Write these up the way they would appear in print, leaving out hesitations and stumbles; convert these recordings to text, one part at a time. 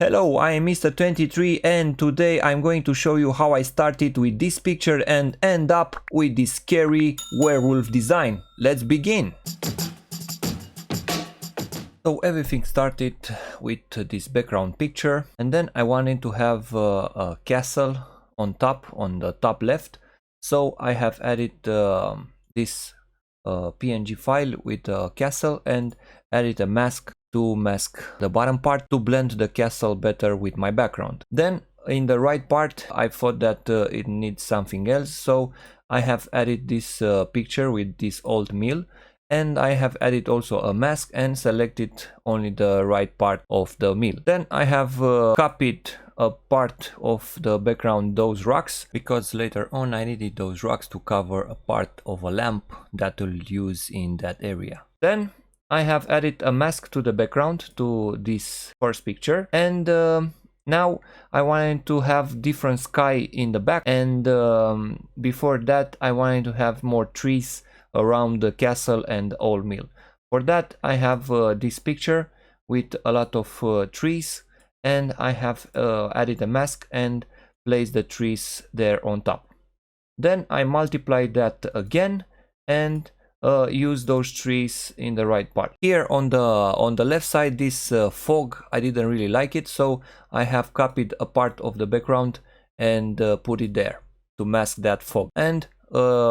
Hello, I am Mr. 23 and today I'm going to show you how I started with this picture and end up with this scary werewolf design. Let's begin! So everything started with this background picture, and then I wanted to have a castle on top, on the top left. So I have added this PNG file with a castle and added a mask to mask the bottom part to blend the castle better with my background. Then in the right part I thought that it needs something else, so I have added this picture with this old mill, and I have added also a mask and selected only the right part of the mill. Then I have copied a part of the background, those rocks, because later on I needed those rocks to cover a part of a lamp that will use in that area. Then I have added a mask to the background to this first picture, and now I wanted to have different sky in the back, and before that I wanted to have more trees around the castle and old mill. For that I have this picture with a lot of trees, and I have added a mask and placed the trees there on top. Then I multiplied that again and use those trees in the right part. Here on the left side, this fog, I didn't really like it, so I have copied a part of the background and put it there to mask that fog. And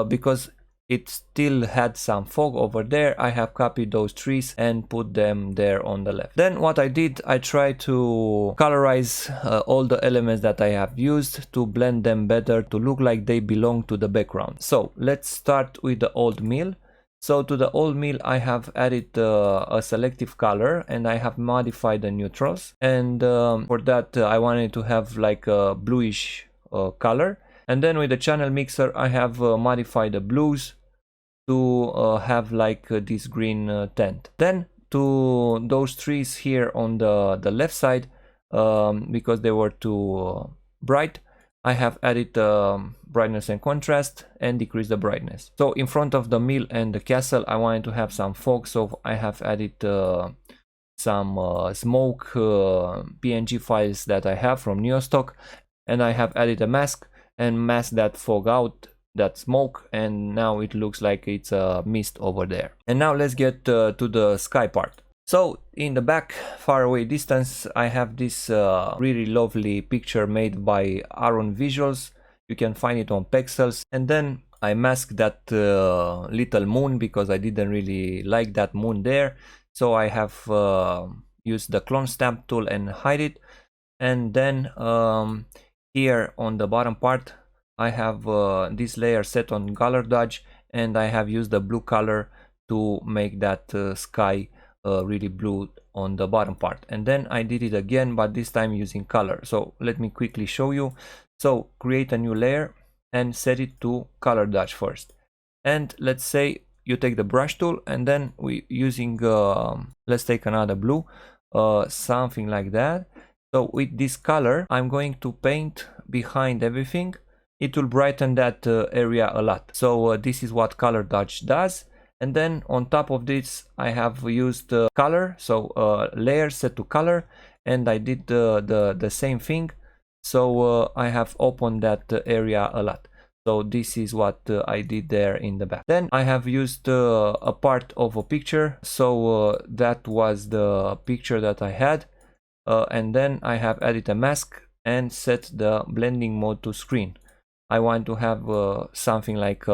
because it still had some fog over there, I have copied those trees and put them there on the left. Then what I did, I tried to colorize all the elements that I have used to blend them better to look like they belong to the background. So let's start with the old mill. So to the old mill I have added a selective color and I have modified the neutrals, and for that I wanted to have like a bluish color. And then with the channel mixer I have modified the blues to have like this green tint. Then to those trees here on the left side, because they were too bright, I have added brightness and contrast and decreased the brightness. So in front of the mill and the castle I wanted to have some fog, so I have added some smoke PNG files that I have from Neostock, and I have added a mask and masked that fog out, that smoke, and now it looks like it's a mist over there. And now let's get to the sky part. So in the back, far away distance, I have this really lovely picture made by Aaron Visuals. You can find it on Pexels. And then I masked that little moon because I didn't really like that moon there. So I have used the clone stamp tool and hide it. And then here on the bottom part, I have this layer set on color dodge, and I have used the blue color to make that sky really blue on the bottom part. And then I did it again, but this time using color. So let me quickly show you. So create a new layer and set it to color dodge first. And let's say you take the brush tool, and then we using let's take another blue, something like that. So with this color I'm going to paint behind everything. It will brighten that area a lot. So this is what color dodge does. And then on top of this I have used color, so layer set to color, and I did the same thing. So I have opened that area a lot. So this is what I did there in the back. Then I have used a part of a picture, so that was the picture that I had, and then I have added a mask and set the blending mode to screen. I want to have something like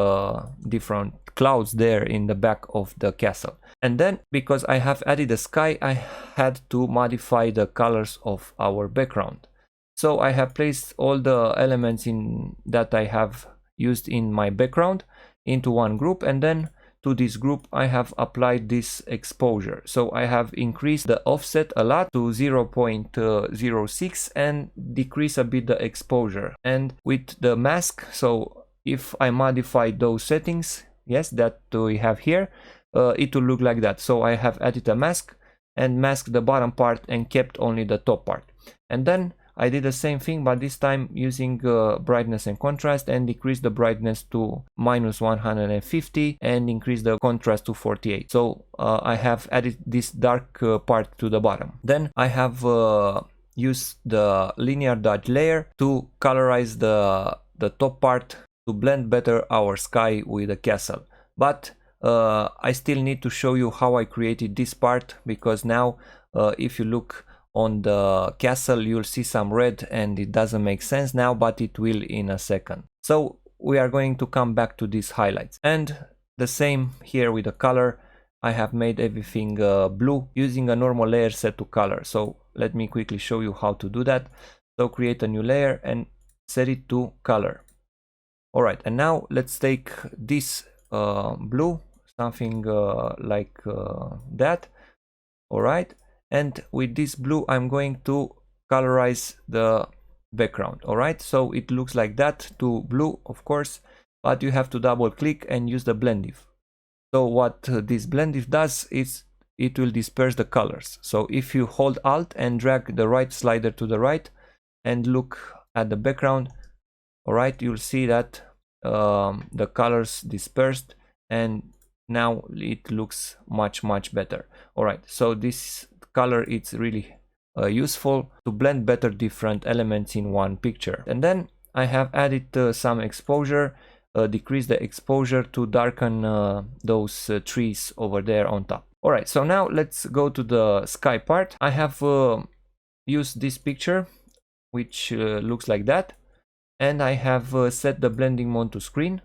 different clouds there in the back of the castle. And then because I have added a sky, I had to modify the colors of our background. So I have placed all the elements in that I have used in my background into one group, and then to this group I have applied this exposure. So I have increased the offset a lot to 0.06 and decrease a bit the exposure. And with the mask, so if I modify those settings, yes, that we have here, it will look like that. So I have added a mask and masked the bottom part and kept only the top part. And then I did the same thing, but this time using brightness and contrast, and decrease the brightness to -150 and increase the contrast to 48. So I have added this dark part to the bottom. Then I have use the linear dodge layer to colorize the top part to blend better our sky with the castle. But I still need to show you how I created this part, because now if you look on the castle you'll see some red and it doesn't make sense now, but it will in a second. So we are going to come back to these highlights, and the same here with the color. I have made everything blue using a normal layer set to color. So let me quickly show you how to do that. So create a new layer and set it to color. Alright, and now let's take this blue, something like that. Alright, and with this blue I'm going to colorize the background. Alright, so it looks like that to blue, of course, but you have to double click and use the blend if. So what this blend if does is it will disperse the colors. So if you hold Alt and drag the right slider to the right and look at the background, alright, you'll see that the colors dispersed, and now it looks much better. Alright, so this color is really useful to blend better different elements in one picture. And then I have added some exposure, decrease the exposure to darken those trees over there on top. Alright, so now let's go to the sky part. I have used this picture which looks like that, and I have set the blending mode to screen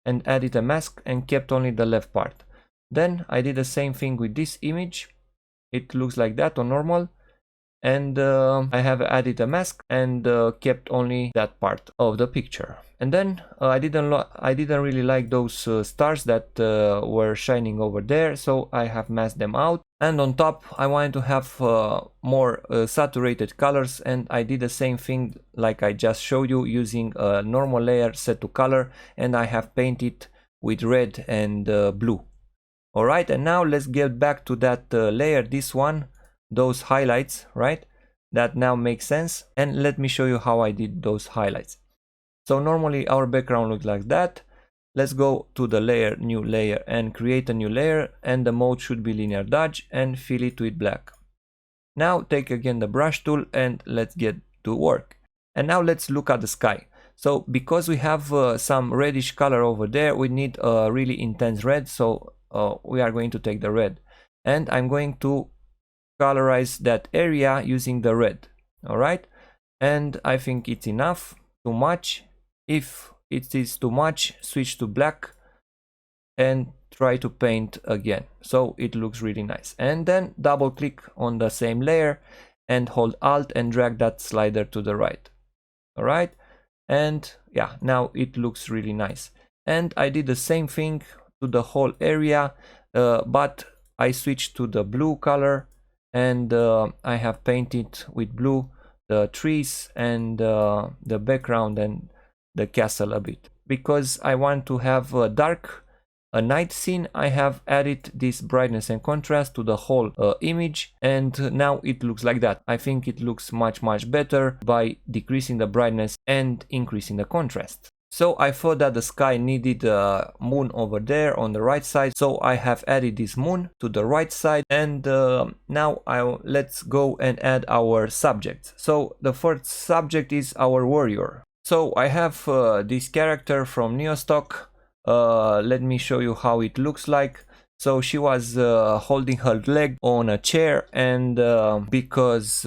and added a mask and kept only the left part. Then I did the same thing with this image. It looks like that on normal, and I have added a mask and kept only that part of the picture. And then I didn't really like those stars that were shining over there, so I have masked them out. And on top I wanted to have more saturated colors, and I did the same thing like I just showed you, using a normal layer set to color, and I have painted with red and blue. Alright, and now let's get back to that layer, this one, those highlights, right? That now makes sense, and let me show you how I did those highlights. So normally our background looks like that. Let's go to the layer, new layer, and create a new layer, and the mode should be linear dodge, and fill it with black. Now take again the brush tool and let's get to work. And now let's look at the sky. So because we have some reddish color over there, we need a really intense red, so we are going to take the red, and I'm going to colorize that area using the red. Alright, and I think it's enough. Too much? If it is too much, switch to black and try to paint again, so it looks really nice. And then double click on the same layer and hold Alt and drag that slider to the right. Alright, and yeah, now it looks really nice. And I did the same thing to the whole area, but I switched to the blue color, and I have painted with blue the trees and the background and the castle a bit. Because I want to have a night scene, I have added this brightness and contrast to the whole image, and now it looks like that. I think it looks much better by decreasing the brightness and increasing the contrast. So I thought that the sky needed a moon over there on the right side, so I have added this moon to the right side. And now let's go and add our subjects. So the first subject is our warrior. So I have this character from Neostock. Let me show you how it looks like. So she was holding her leg on a chair, and because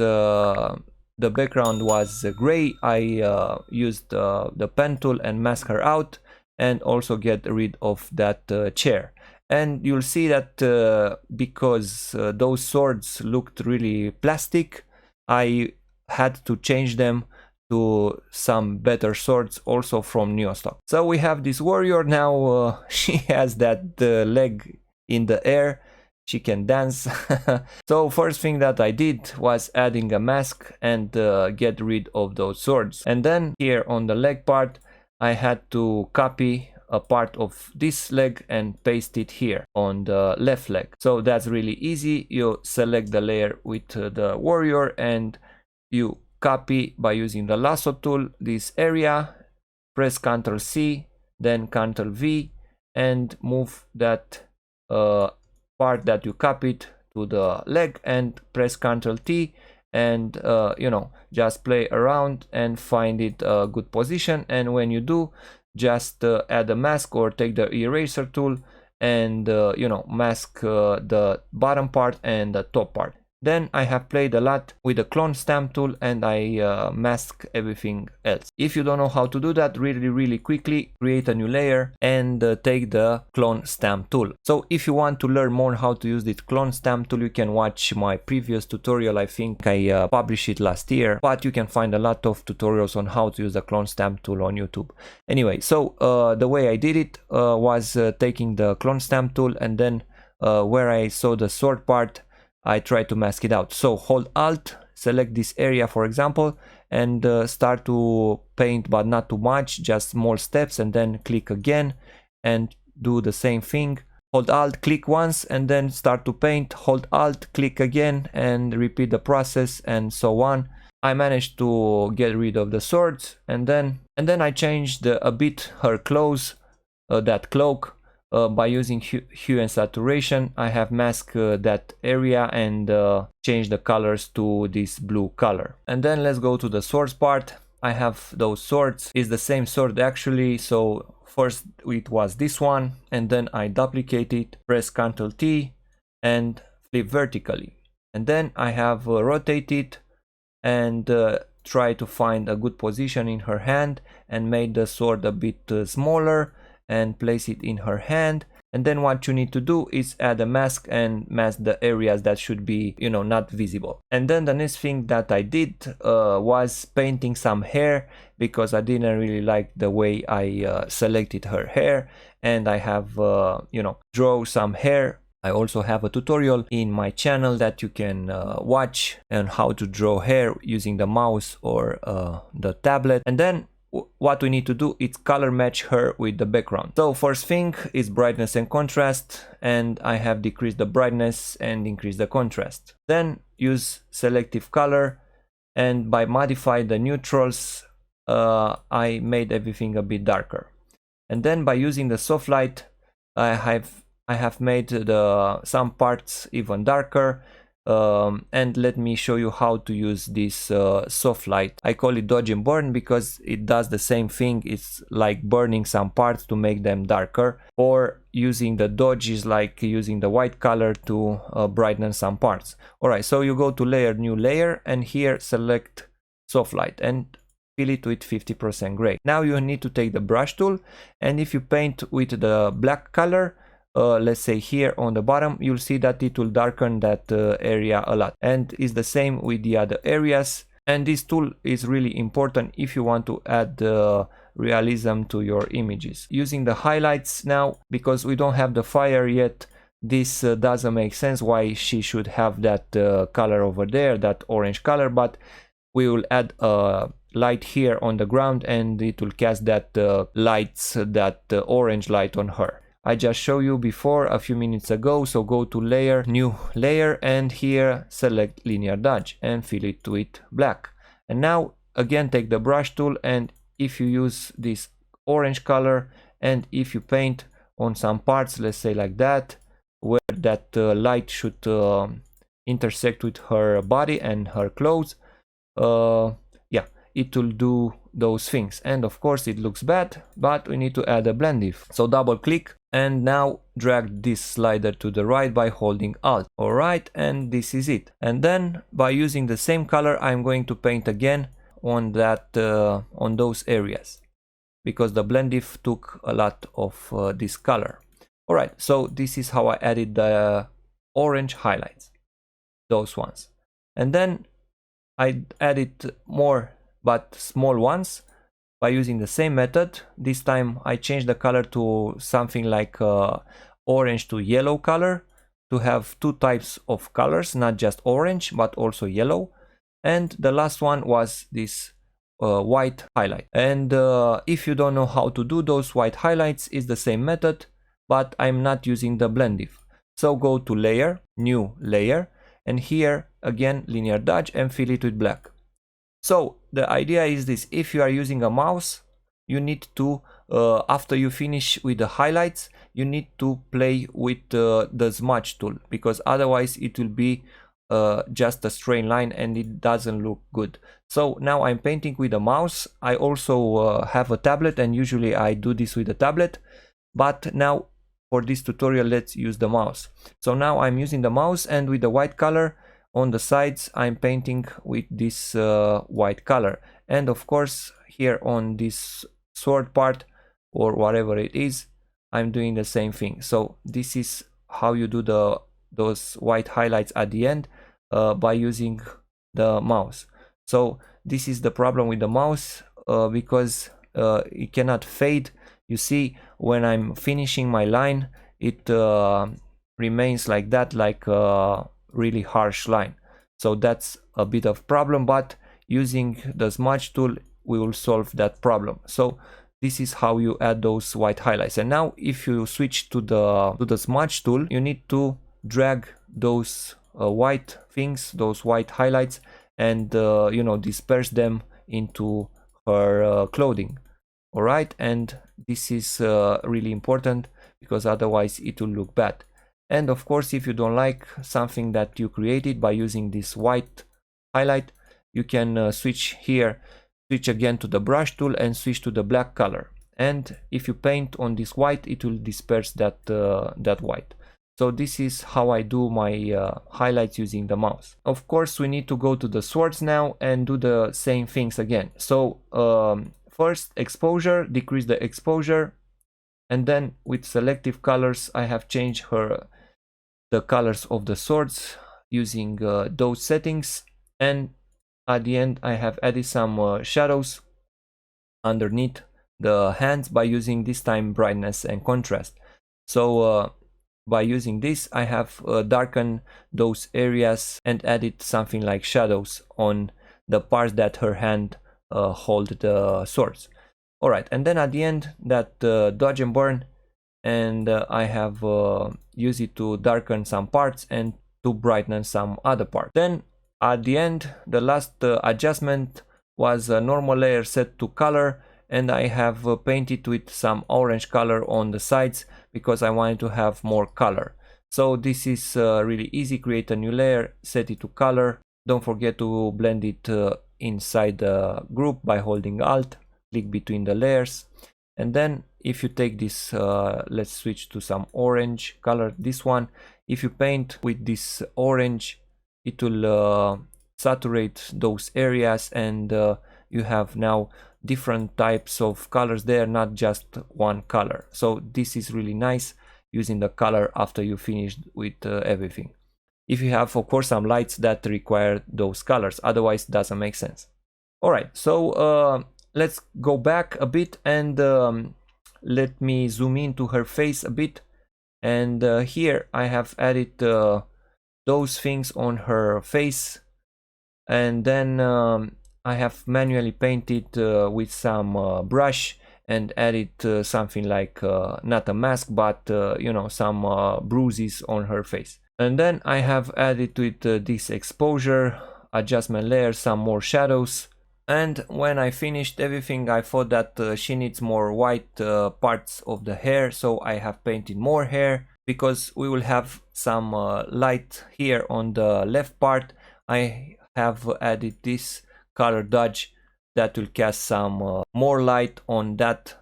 the background was gray, I used the pen tool and mask her out, and also get rid of that chair. And you'll see that because those swords looked really plastic, I had to change them to some better swords also from Neostock. So we have this warrior now. She has that leg in the air, she can dance. So first thing that I did was adding a mask and get rid of those swords. And then here on the leg part, I had to copy a part of this leg and paste it here on the left leg. So that's really easy. You select the layer with the warrior and you copy by using the lasso tool this area, press Ctrl C, then Ctrl V, and move that part that you copied to the leg, and press Ctrl T and you know, just play around and find it a good position. And when you do, just add a mask or take the eraser tool and you know, mask the bottom part and the top part. Then I have played a lot with the clone stamp tool and I mask everything else. If you don't know how to do that, really quickly create a new layer and take the clone stamp tool. So if you want to learn more how to use this clone stamp tool, you can watch my previous tutorial. I think I published it last year, but you can find a lot of tutorials on how to use the clone stamp tool on YouTube. Anyway, so the way I did it was taking the clone stamp tool, and then where I saw the sword part, I try to mask it out. So hold Alt, select this area for example, and start to paint, but not too much, just small steps, and then click again and do the same thing. Hold Alt, click once, and then start to paint. Hold Alt, click again, and repeat the process, and so on. I managed to get rid of the swords, and then I changed a bit her clothes, that cloak. By using hue and saturation, I have masked that area and changed the colors to this blue color. And then let's go to the swords part. I have those swords. It's the same sword actually. So first it was this one, and then I duplicate it, press Ctrl T and flip vertically. And then I have rotated and try to find a good position in her hand and made the sword a bit smaller and place it in her hand. And then what you need to do is add a mask and mask the areas that should be, you know, not visible. And then the next thing that I did was painting some hair, because I didn't really like the way I selected her hair, and I have you know, draw some hair. I also have a tutorial in my channel that you can watch on how to draw hair using the mouse or the tablet. And then what we need to do is color match her with the background. So first thing is brightness and contrast, and I have decreased the brightness and increased the contrast. Then use selective color, and by modify the neutrals I made everything a bit darker. And then by using the soft light I have made some parts even darker. And let me show you how to use this soft light. I call it dodge and burn because it does the same thing. It's like burning some parts to make them darker, or using the dodge is like using the white color to brighten some parts. Alright, so you go to layer, new layer, and here select soft light and fill it with 50% gray. Now you need to take the brush tool, and if you paint with the black color, let's say here on the bottom, you'll see that it will darken that area a lot, and it's the same with the other areas. And this tool is really important if you want to add realism to your images. Using the highlights now, because we don't have the fire yet, this doesn't make sense why she should have that color over there, that orange color, but we will add a light here on the ground and it will cast that lights, that orange light on her. I just showed you before a few minutes ago. So go to layer, new layer, and here select linear dodge and fill it with black. And now again take the brush tool, and if you use this orange color and if you paint on some parts, let's say like that, where that light should intersect with her body and her clothes, yeah, it will do those things. And of course it looks bad, but we need to add a blend if. So double click and now drag this slider to the right by holding Alt. Alright, and this is it. And then by using the same color, I'm going to paint again on that on those areas, because the blend if took a lot of this color. Alright, so this is how I added the orange highlights, those ones. And then I added more, but small ones, by using the same method. This time I changed the color to something like orange to yellow color, to have two types of colors, not just orange but also yellow. And the last one was this white highlight. And if you don't know how to do those white highlights, it's the same method, but I'm not using the blend if. So go to layer, new layer, and here again linear dodge and fill it with black. So the idea is this: if you are using a mouse, you need to, after you finish with the highlights, you need to play with the smudge tool, because otherwise it will be just a straight line and it doesn't look good. So now I'm painting with a mouse. I also have a tablet, and usually I do this with a tablet, but now for this tutorial let's use the mouse. So now I'm using the mouse, and with the white color on the sides I'm painting with this white color, and of course here on this sword part or whatever it is, I'm doing the same thing. So this is how you do those white highlights at the end, by using the mouse. So this is the problem with the mouse, because it cannot fade. You see, when I'm finishing my line, it remains like that, like a really harsh line. So that's a bit of problem, but using the smudge tool we will solve that problem. So this is how you add those white highlights. And now if you switch to the smudge tool, you need to drag those white things, those white highlights, and you know, disperse them into her clothing. All right, and this is really important, because otherwise it will look bad. And of course, if you don't like something that you created by using this white highlight, you can switch here, switch again to the brush tool and switch to the black color. And if you paint on this white, it will disperse that that white. So this is how I do my highlights using the mouse. Of course, we need to go to the swords now and do the same things again. So first, exposure, decrease the exposure, and then with selective colors I have changed the colors of the swords using those settings, and at the end I have added some shadows underneath the hands by using this time brightness and contrast. So by using this I have darkened those areas and added something like shadows on the parts that her hand hold the swords. Alright, and then at the end, that dodge and burn, and I have used it to darken some parts and to brighten some other parts. Then at the end, the last adjustment was a normal layer set to color, and I have painted with some orange color on the sides because I wanted to have more color. So this is really easy. Create a new layer, set it to color. Don't forget to blend it inside the group by holding Alt. Click between the layers, and then if you take this, let's switch to some orange color, this one. If you paint with this orange, it will saturate those areas, and you have now different types of colors there, not just one color. So this is really nice, using the color after you finished with everything. If you have, of course, some lights that require those colors, otherwise it doesn't make sense. All right, so let's go back a bit, and let me zoom into her face a bit. And here I have added those things on her face, and then I have manually painted with some brush and added something like not a mask, but you know, some bruises on her face. And then I have added with this exposure, adjustment layer, some more shadows. And when I finished everything, I thought that she needs more white parts of the hair, so I have painted more hair, because we will have some light here on the left part. I have added this color dodge that will cast some more light on that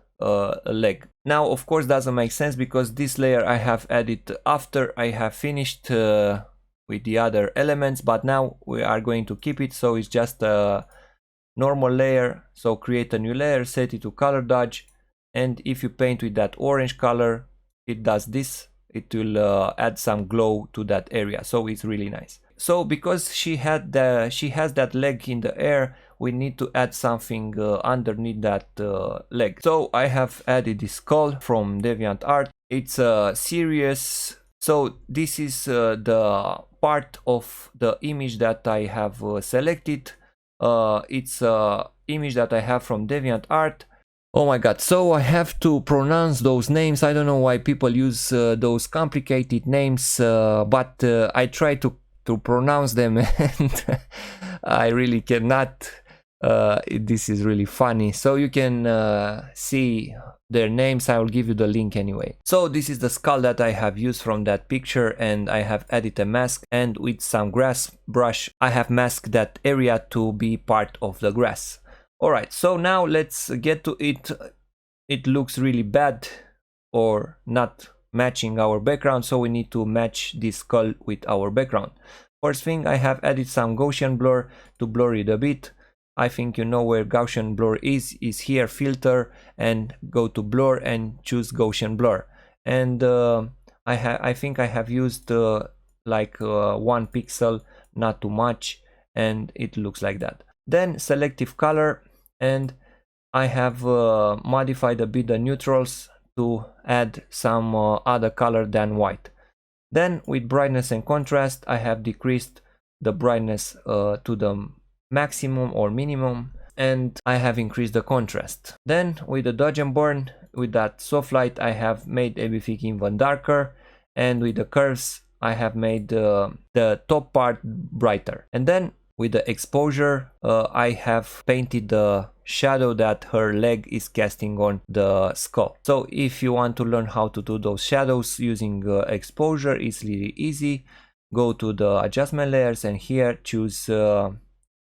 leg. Now, of course, doesn't make sense, because this layer I have added after I have finished with the other elements, but now we are going to keep it, so it's just a normal layer. So create a new layer, set it to color dodge, and if you paint with that orange color, it does this. It will add some glow to that area, so it's really nice. So because she has that leg in the air, we need to add something underneath that leg. So I have added this skull from DeviantArt. It's a serious. So this is the part of the image that I have selected. It's an image that I have from DeviantArt. Oh my god, so I have to pronounce those names. I don't know why people use those complicated names, but I try to pronounce them and I really cannot. This is really funny. So you can see their names. I will give you the link anyway. So this is the skull that I have used from that picture, and I have added a mask, and with some grass brush I have masked that area to be part of the grass. Alright, so now let's get to it. It looks really bad or not matching our background, so we need to match this skull with our background. First thing, I have added some Gaussian blur to blur it a bit. I think you know where Gaussian blur is here, filter, and go to blur and choose Gaussian blur. And I think I have used like 1 pixel, not too much, and it looks like that. Then selective color, and I have modified a bit the neutrals to add some other color than white. Then with brightness and contrast, I have decreased the brightness to the maximum or minimum, and I have increased the contrast. Then with the dodge and burn, with that soft light, I have made everything even darker, and with the curves I have made the top part brighter. And then with the exposure, I have painted the shadow that her leg is casting on the skull. So if you want to learn how to do those shadows using exposure, it's really easy. Go to the adjustment layers and here choose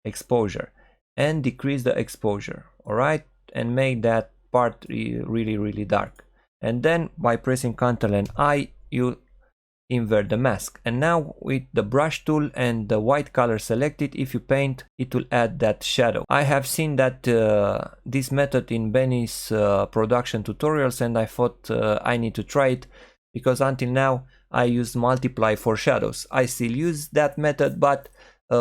exposure and decrease the exposure, alright, and make that part really dark. And then by pressing Ctrl and I, you invert the mask. And now with the brush tool and the white color selected, if you paint, it will add that shadow. I have seen that this method in Benny's production tutorials, and I thought I need to try it, because until now I used multiply for shadows. I still use that method, but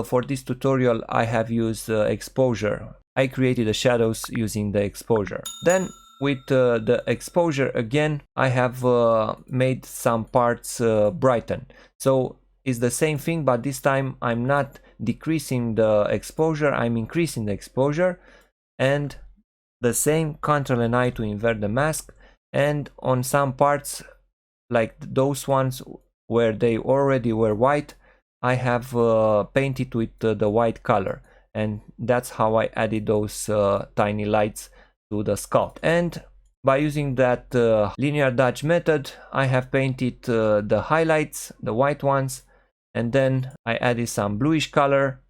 for this tutorial I have used exposure. I created the shadows using the exposure. Then with the exposure again, I have made some parts brighten. So it's the same thing, but this time I'm not decreasing the exposure, I'm increasing the exposure. And the same, Ctrl and I to invert the mask. And on some parts, like those ones where they already were white, I have painted with the white color. And that's how I added those tiny lights to the skull. And by using that linear dodge method, I have painted the highlights, the white ones, and then I added some bluish color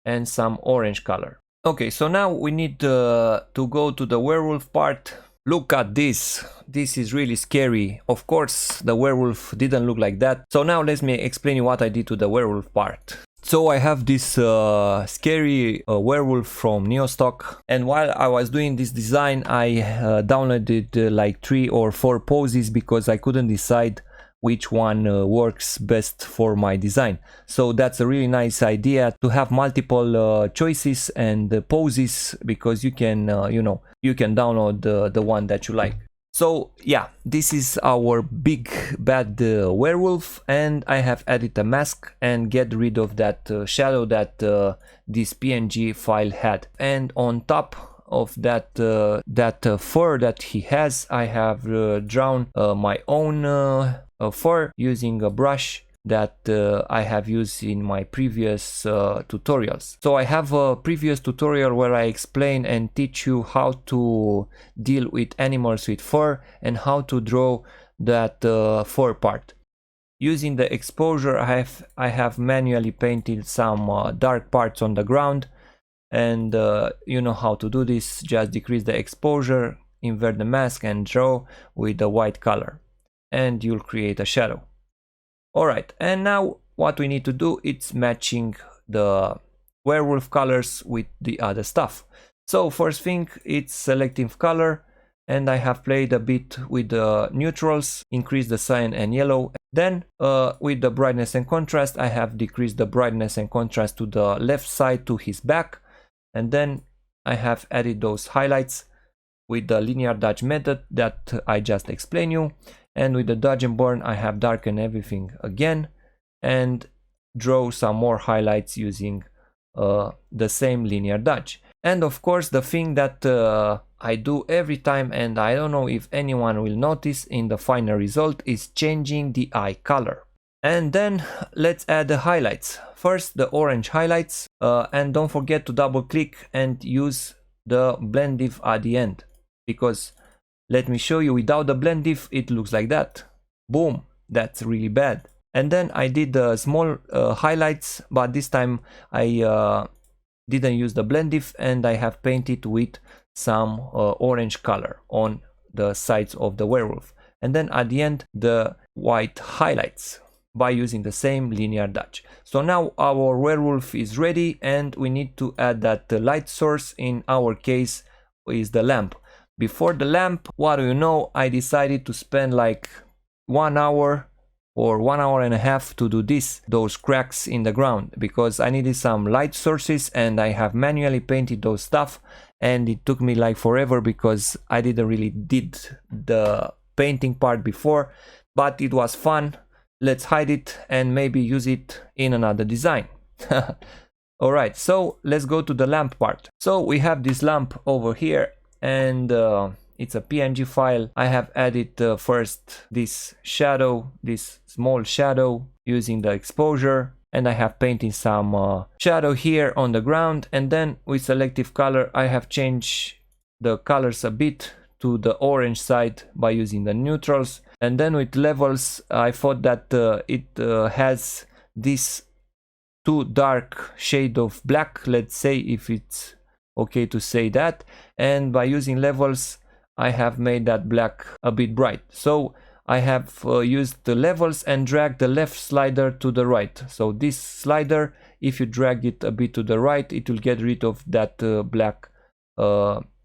and some orange color. Okay, so now we need to go to the werewolf part. Look at this. This is really scary. Of course, the werewolf didn't look like that. So now let me explain you what I did to the werewolf part. So I have this scary werewolf from Neostock, and while I was doing this design, I downloaded like 3 or 4 poses because I couldn't decide which one works best for my design. So that's a really nice idea to have multiple choices and poses, because you can you can download the one that you like. So yeah, this is our big bad werewolf, and I have added a mask and get rid of that shadow that this PNG file had. And on top of that fur that he has, I have drawn my own fur using a brush that I have used in my previous tutorials. So I have a previous tutorial where I explain and teach you how to deal with animals with fur and how to draw that fur part. Using the exposure, I have manually painted some dark parts on the ground, and you know how to do this. Just decrease the exposure, invert the mask, and draw with the white color, and you'll create a shadow. Alright, and now what we need to do is matching the werewolf colors with the other stuff. So first thing, it's selective color, and I have played a bit with the neutrals, increased the cyan and yellow. Then with the brightness and contrast, I have decreased the brightness and contrast to the left side to his back, and then I have added those highlights with the linear dodge method that I just explained you. And with the dodge and burn, I have darkened everything again and draw some more highlights using the same linear dodge. And of course, the thing that I do every time, and I don't know if anyone will notice in the final result, is changing the eye color. And then let's add the highlights. First the orange highlights, and don't forget to double click and use the blend diff at the end, because let me show you, without the blend diff it looks like that. Boom, that's really bad. And then I did the small highlights, but this time I didn't use the blend diff, and I have painted with some orange color on the sides of the werewolf. And then at the end the white highlights by using the same linear dodge. So now our werewolf is ready, and we need to add that light source. In our case is the lamp. Before the lamp, what do you know, I decided to spend like 1 hour or 1.5 hours to do those cracks in the ground, because I needed some light sources, and I have manually painted those stuff, and it took me like forever because I didn't really did the painting part before, but it was fun. Let's hide it and maybe use it in another design. Alright, so let's go to the lamp part. So we have this lamp over here, and it's a PNG file. I have added first this shadow, this small shadow using the exposure, and I have painted some shadow here on the ground, and then with selective color I have changed the colors a bit to the orange side by using the neutrals. And then with levels, I thought that it has this too dark shade of black, let's say, if it's okay to say that, and by using levels I have made that black a bit bright. So I have used the levels and dragged the left slider to the right. So this slider, if you drag it a bit to the right, it will get rid of that black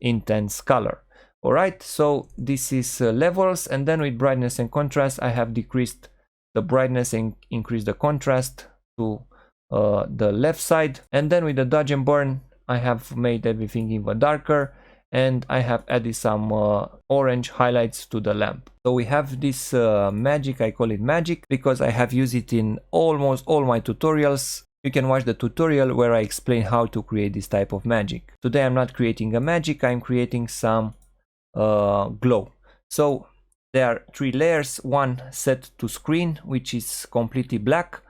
intense color. Alright, so this is levels, and then with brightness and contrast I have decreased the brightness and increased the contrast to the left side. And then with the dodge and burn I have made everything even darker, and I have added some orange highlights to the lamp. So we have this magic, I call it magic because I have used it in almost all my tutorials. You can watch the tutorial where I explain how to create this type of magic. Today I'm not creating a magic, I'm creating some glow. So there are 3 layers, one set to screen, which is completely black,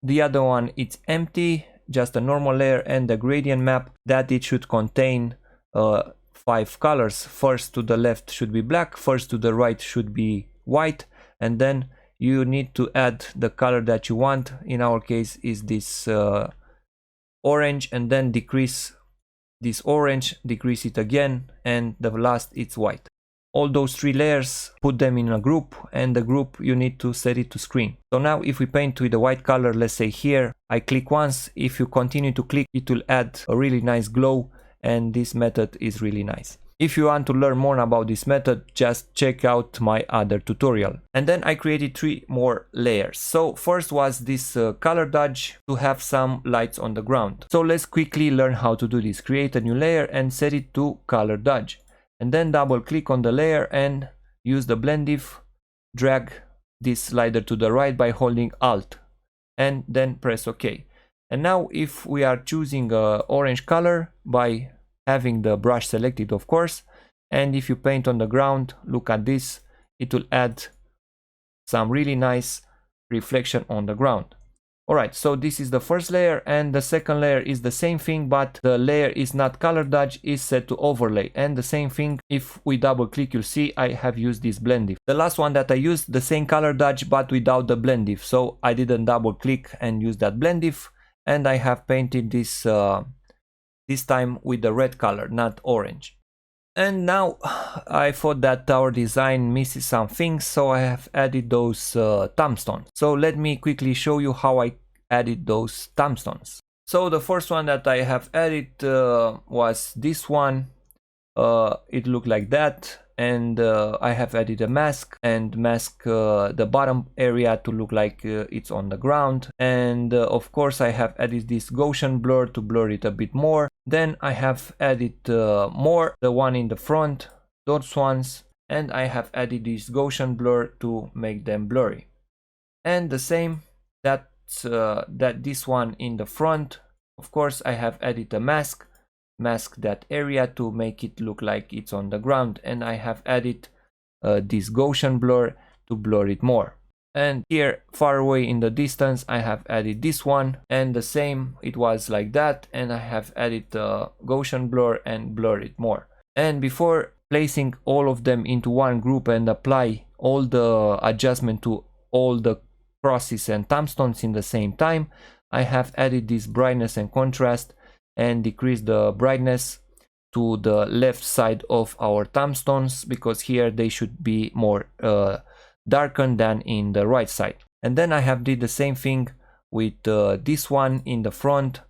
the other one it's empty, just a normal layer, and the gradient map that it should contain 5 colors. First to the left should be black, first to the right should be white, and then you need to add the color that you want. In our case is this orange, and then decrease this orange, decrease it again, and the last it's white. All those 3 layers, put them in a group, and the group you need to set it to screen. So now if we paint with the white color, let's say here, I click once, if you continue to click it will add a really nice glow, and this method is really nice. If you want to learn more about this method, just check out my other tutorial. And then I created 3 more layers. So first was this color dodge to have some lights on the ground. So let's quickly learn how to do this. Create a new layer and set it to color dodge. And then double click on the layer and use the blend diff, drag this slider to the right by holding Alt, and then press OK. And now if we are choosing orange color by having the brush selected, of course, and if you paint on the ground, look at this, it will add some really nice reflection on the ground. Alright, so this is the first layer, and the second layer is the same thing, but the layer is not color dodge, is set to overlay. And the same thing, if we double click, you'll see I have used this blend diff. The last one that I used, the same color dodge but without the blend diff, so I didn't double click and use that blend diff, and I have painted this this time with the red color, not orange. And now I thought that our design misses some things, so I have added those tombstones. So let me quickly show you how I added those tombstones. So the first one that I have added was this one. It looked like that, and I have added a mask and mask the bottom area to look like it's on the ground. And of course I have added this Gaussian blur to blur it a bit more. Then I have added more, the one in the front, those ones, and I have added this Gaussian blur to make them blurry. And the same that this one in the front, of course I have added a mask that area to make it look like it's on the ground, and I have added this Gaussian blur to blur it more. And here far away in the distance I have added this one, and the same, it was like that, and I have added the Gaussian blur and blur it more. And before placing all of them into one group and apply all the adjustment to all the crosses and thumbstones in the same time, I have added this brightness and contrast and decreased the brightness to the left side of our thumbstones, because here they should be more darkened than in the right side. And then I have did the same thing with this one in the front.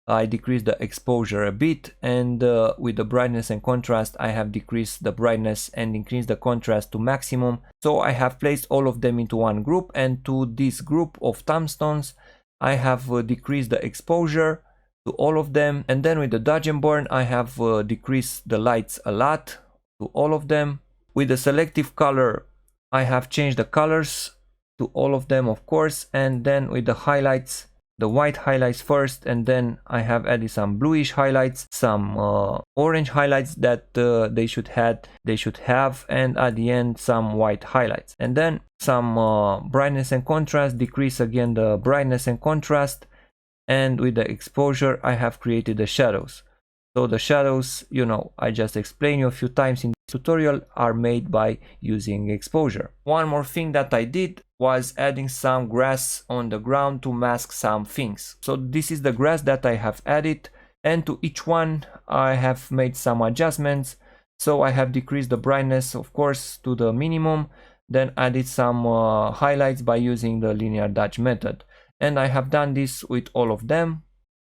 I decreased the exposure a bit, and with the brightness and contrast I have decreased the brightness and increased the contrast to maximum. So I have placed all of them into one group, and to this group of thumbstones I have decreased the exposure to all of them. And then with the dodge and burn I have decreased the lights a lot to all of them. With the selective color I have changed the colors to all of them, of course. And then with the highlights, the white highlights first, and then I have added some bluish highlights, some orange highlights that they should have, and at the end some white highlights. And then some brightness and contrast, decrease again the brightness and contrast. And with the exposure I have created the shadows. So the shadows, you know, I just explained you a few times in this tutorial, are made by using exposure. One more thing that I did was adding some grass on the ground to mask some things. So this is the grass that I have added, and to each one I have made some adjustments. So I have decreased the brightness, of course, to the minimum, then added some highlights by using the linear dodge method. And I have done this with all of them.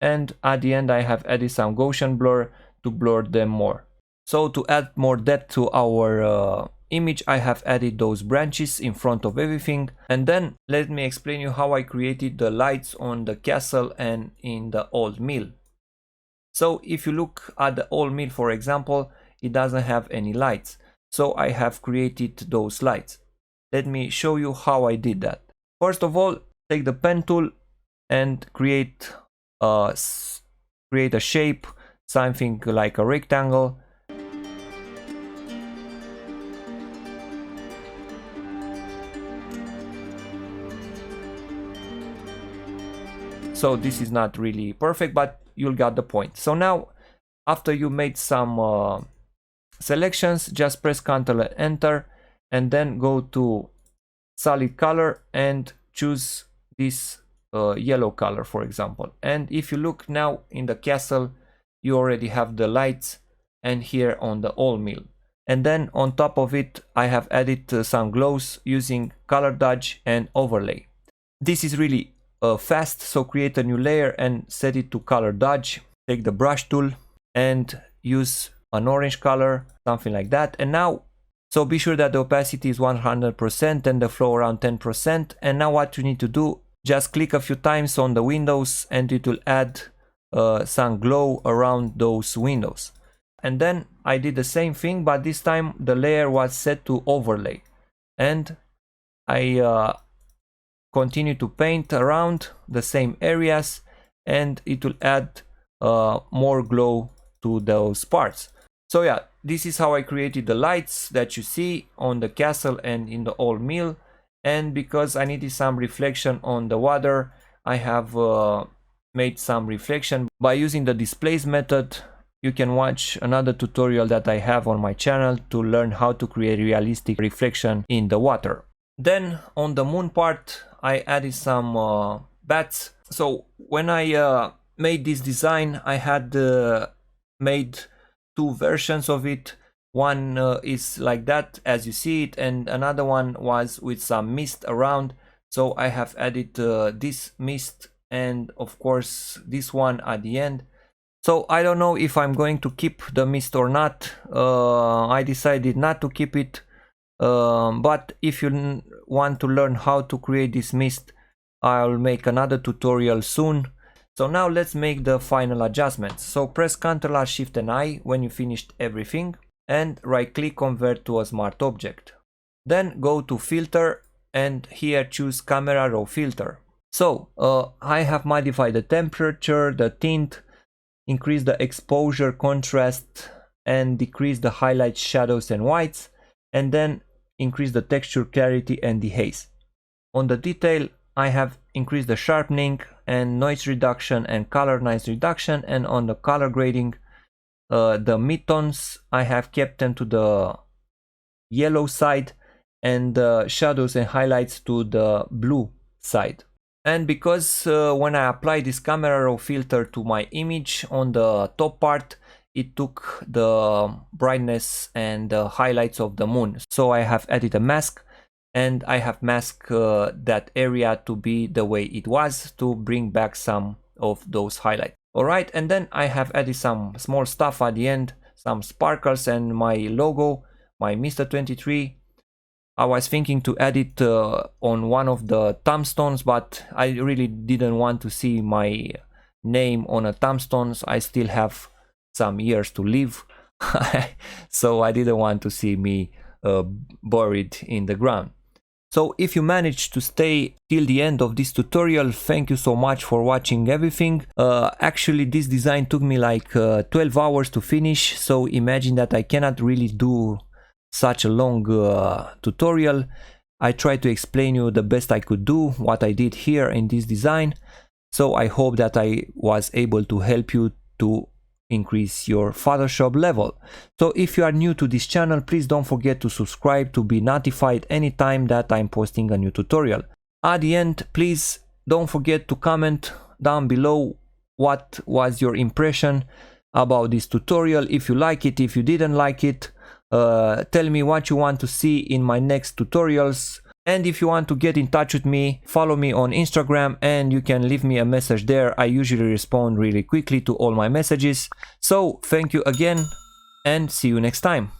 And at the end I have added some Gaussian blur to blur them more. So to add more depth to our image, I have added those branches in front of everything. And then let me explain you how I created the lights on the castle and in the old mill. So if you look at the old mill, for example, it doesn't have any lights. So I have created those lights. Let me show you how I did that. First of all, take the pen tool and create a shape, something like a rectangle. So this is not really perfect, but you'll get the point. So now, after you made some selections, just press Ctrl and Enter, and then go to solid color and choose this yellow color, for example. And if you look now in the castle, you already have the lights, and here on the old mill. And then on top of it I have added some glows using color dodge and overlay. This is really fast, so create a new layer and set it to color dodge. Take the brush tool and use an orange color, something like that. And now, so be sure that the opacity is 100% and the flow around 10%. And now what you need to do, just click a few times on the windows and it will add some glow around those windows. And then I did the same thing, but this time the layer was set to overlay. And I continue to paint around the same areas, and it will add more glow to those parts. So yeah, this is how I created the lights that you see on the castle and in the old mill. And because I needed some reflection on the water, I have made some reflection by using the displace method. You can watch another tutorial that I have on my channel to learn how to create realistic reflection in the water. Then on the moon part, I added some bats. So when I made this design, I had made two versions of it. One is like that as you see it, and another one was with some mist around. So I have added this mist and of course this one at the end. So I don't know if I'm going to keep the mist or not. I decided not to keep it. But if you want to learn how to create this mist, I'll make another tutorial soon. So now let's make the final adjustments. So press Ctrl Alt Shift and I when you finished everything, and right click convert to a smart object. Then go to filter and here choose camera raw filter. So I have modified the temperature, the tint, increase the exposure, contrast, and decrease the highlights, shadows and whites, and then increase the texture, clarity and the haze. On the detail, I have increased the sharpening and noise reduction and color noise reduction, and on the color grading, the midtones, I have kept them to the yellow side and the shadows and highlights to the blue side. And because when I apply this camera raw filter to my image on the top part, it took the brightness and the highlights of the moon. So I have added a mask, and I have masked that area to be the way it was to bring back some of those highlights. Alright, and then I have added some small stuff at the end, some sparkles and my logo, my Mr. 23. I was thinking to add it on one of the tombstones, but I really didn't want to see my name on a tombstone. I still have some years to live, so I didn't want to see me buried in the ground. So if you managed to stay till the end of this tutorial, thank you so much for watching everything. Actually, this design took me like 12 hours to finish, so imagine that I cannot really do such a long tutorial. I tried to explain you the best I could do what I did here in this design, so I hope that I was able to help you to increase your Photoshop level. So if you are new to this channel, please don't forget to subscribe to be notified anytime that I'm posting a new tutorial. At the end, please don't forget to comment down below what was your impression about this tutorial, if you like it, if you didn't like it. Tell me what you want to see in my next tutorials, and if you want to get in touch with me, follow me on Instagram and you can leave me a message there. I usually respond really quickly to all my messages. So thank you again and see you next time.